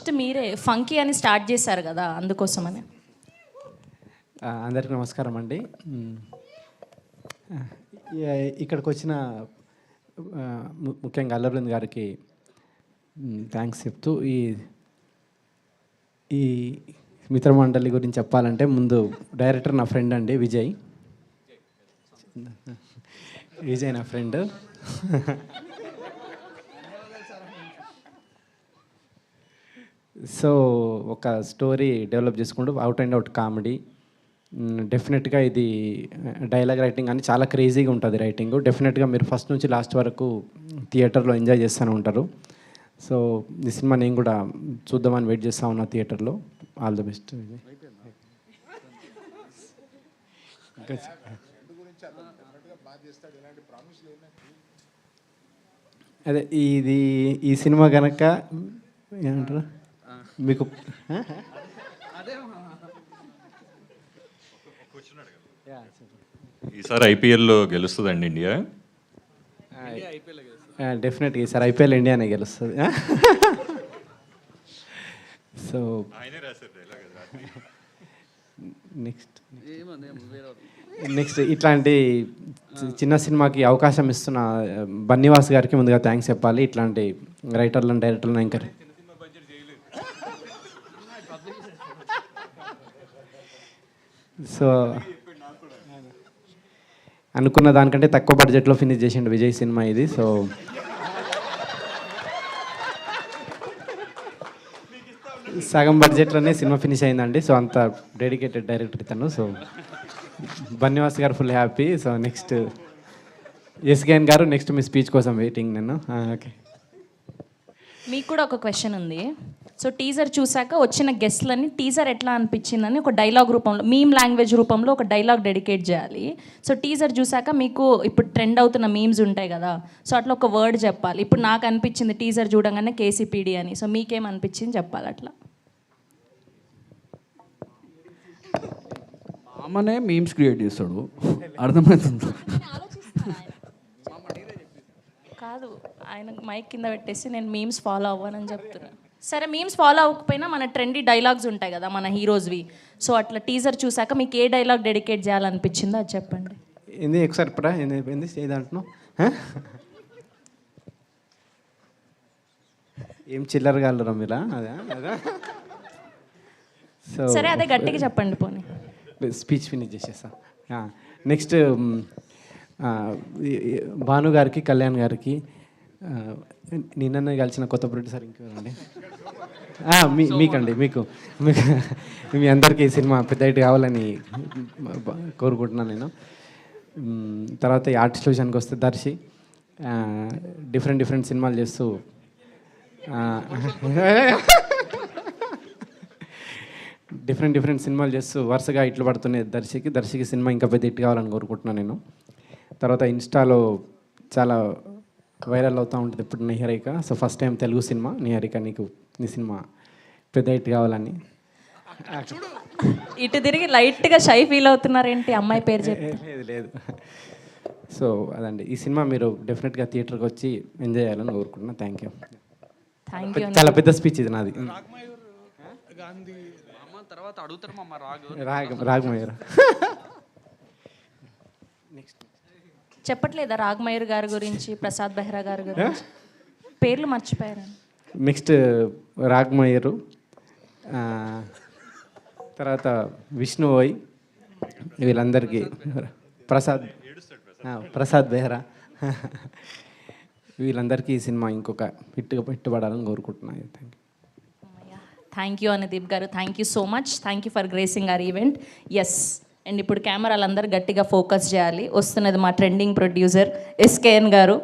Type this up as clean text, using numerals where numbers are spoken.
First మీరే funky అని start చేశారు కదా, అందుకోసమని. అందరికీ నమస్కారం అండి. ఇక్కడికి వచ్చిన ముఖ్యంగా అల్లబృంద్ గారికి థ్యాంక్స్ చెప్తూ ఈ మిత్రమండలి గురించి చెప్పాలంటే ముందు డైరెక్టర్ నా ఫ్రెండ్ అండి, విజయ్ నా ఫ్రెండ్. సో ఒక స్టోరీ డెవలప్ చేసుకుంటూ అవుట్ అండ్ అవుట్ కామెడీ. డెఫినెట్గా ఇది డైలాగ్ రైటింగ్ అని చాలా క్రేజీగా ఉంటుంది రైటింగ్. డెఫినెట్గా మీరు ఫస్ట్ నుంచి లాస్ట్ వరకు థియేటర్లో ఎంజాయ్ చేస్తూనే ఉంటారు. సో ఈ సినిమా నేను కూడా చూద్దామని వెయిట్ చేస్తూ ఉన్నా థియేటర్లో. All the best. అదే ఈ సినిమా కనుక ఏమంటారు మీకు ఈసారి ఐపీఎల్లో గెలుస్తుందండి ఇండియా? డెఫినెట్గా ఈసారి ఐపీఎల్ ఇండియానే గెలుస్తుంది. సో నెక్స్ట్ ఇట్లాంటి చిన్న సినిమాకి అవకాశం ఇస్తున్న బన్నీవాస్ గారికి ముందుగా థ్యాంక్స్ చెప్పాలి. ఇట్లాంటి రైటర్లను డైరెక్టర్లను ఎంకరేజ్. సో అనుకున్న దానికంటే తక్కువ బడ్జెట్లో ఫినిష్ చేసిండు విజయ్ సినిమా ఇది. సో సగం బడ్జెట్లోనే సినిమా ఫినిష్ అయిందండి. సో అంత డెడికేటెడ్ డైరెక్టర్ ఇతను. సో బన్నీవాస్ గారు full happy. So next SKN గారు, నెక్స్ట్ మీ స్పీచ్ కోసం వెయిటింగ్ నేను. ఓకే, మీకు కూడా ఒక క్వశ్చన్ ఉంది. సో టీజర్ చూసాక వచ్చిన గెస్ట్లని టీజర్ ఎట్లా అనిపించిందని ఒక డైలాగ్ రూపంలో, మీమ్ లాంగ్వేజ్ రూపంలో ఒక డైలాగ్ డెడికేట్ చేయాలి. సో టీజర్ చూసాక మీకు ఇప్పుడు ట్రెండ్ అవుతున్న మీమ్స్ ఉంటాయి కదా, సో అట్లా ఒక వర్డ్ చెప్పాలి. ఇప్పుడు నాకు అనిపించింది టీజర్ చూడంగానే కేసీపీడి అని. సో మీకేం అనిపించింది చెప్పాలి అట్లా. మామనే మీమ్స్ క్రియేట్ చేస్తాడు, అర్థమవుతుంది. కాదు, ఆయన మైక్ కింద పెట్టేసి నేను మీమ్స్ ఫాలో అవ్వనని చెప్తున్నా. సరే, మీమ్స్ ఫాలో అవ్వకపోయినా మన ట్రెండీ డైలాగ్స్ ఉంటాయి కదా మన హీరోస్వి. సో అట్లా టీజర్ చూసాక మీకు ఏ డైలాగ్ డెడికేట్ చేయాలనిపించిందో అది చెప్పండి. ఏంది ఒకసారి పడా ఏంది ఏదంటున్నావు? ఏం చిల్లరగా వెళ్ళరా మీరా? అదే అదే. సో సరే, అదే గట్టిగా చెప్పండి పోనీ. స్పీచ్ ఫినిష్ చేసేస్తా. నెక్స్ట్ భాను గారికి, కళ్యాణ్ గారికి, నిన్ననే కలిసిన కొత్త ప్రొడ్యూసర్ ఇంకెవరండి, మీకండి, మీకు మీ అందరికీ ఈ సినిమా పెద్ద హిట్ కావాలని కోరుకుంటున్నాను నేను. తర్వాత ఈ ఆర్టిస్ట్ విషయానికి వస్తే దర్శి డిఫరెంట్ సినిమాలు చేస్తూ డిఫరెంట్ సినిమాలు చేస్తూ వరుసగా ఇట్లు పడుతున్నాయి దర్శికి సినిమా ఇంకా పెద్ద హిట్ కావాలని కోరుకుంటున్నాను నేను. తర్వాత ఇన్స్టాలో చాలా వైరల్ అవుతూ ఉంటుంది ఇప్పుడు Niharika. So first time Telugu cinema Niharika, నీ సినిమా పెద్ద హిట్ కావాలని. ఇటు తిరిగి లైట్గా షై ఫీల్ అవుతున్నారేంటి అమ్మాయి పేరు చెప్పి? లేదు. సో అదండి, ఈ సినిమా మీరు డెఫినెట్గా థియేటర్కి వచ్చి ఎంజాయ్ చేయాలని కోరుకుంటున్నాను. Thank you. చాలా పెద్ద స్పీచ్ ఇది నాది. రాగమయూర్ చెప్పట్లేదా రాగమయూర్ గారి గురించి, ప్రసాద్ బెహ్రా గారి గురించి? పేర్లు మర్చిపోయారు. నెక్స్ట్ రాగమయూరు, తర్వాత విష్ణువోయ్, వీళ్ళందరికీ, ప్రసాద్ బెహ్రా, వీళ్ళందరికీ ఈ సినిమా ఇంకొక హిట్టుపడాలని కోరుకుంటున్నాను. థ్యాంక్ యూ అనుదీప్ గారు. Thank you so much. Thank you for gracing our event. Yes, and ఇప్పుడు కెమెరాలందరూ గట్టిగా ఫోకస్ చేయాలి. వస్తున్నది మా ట్రెండింగ్ ప్రొడ్యూసర్ ఎస్కేఎన్ గారు.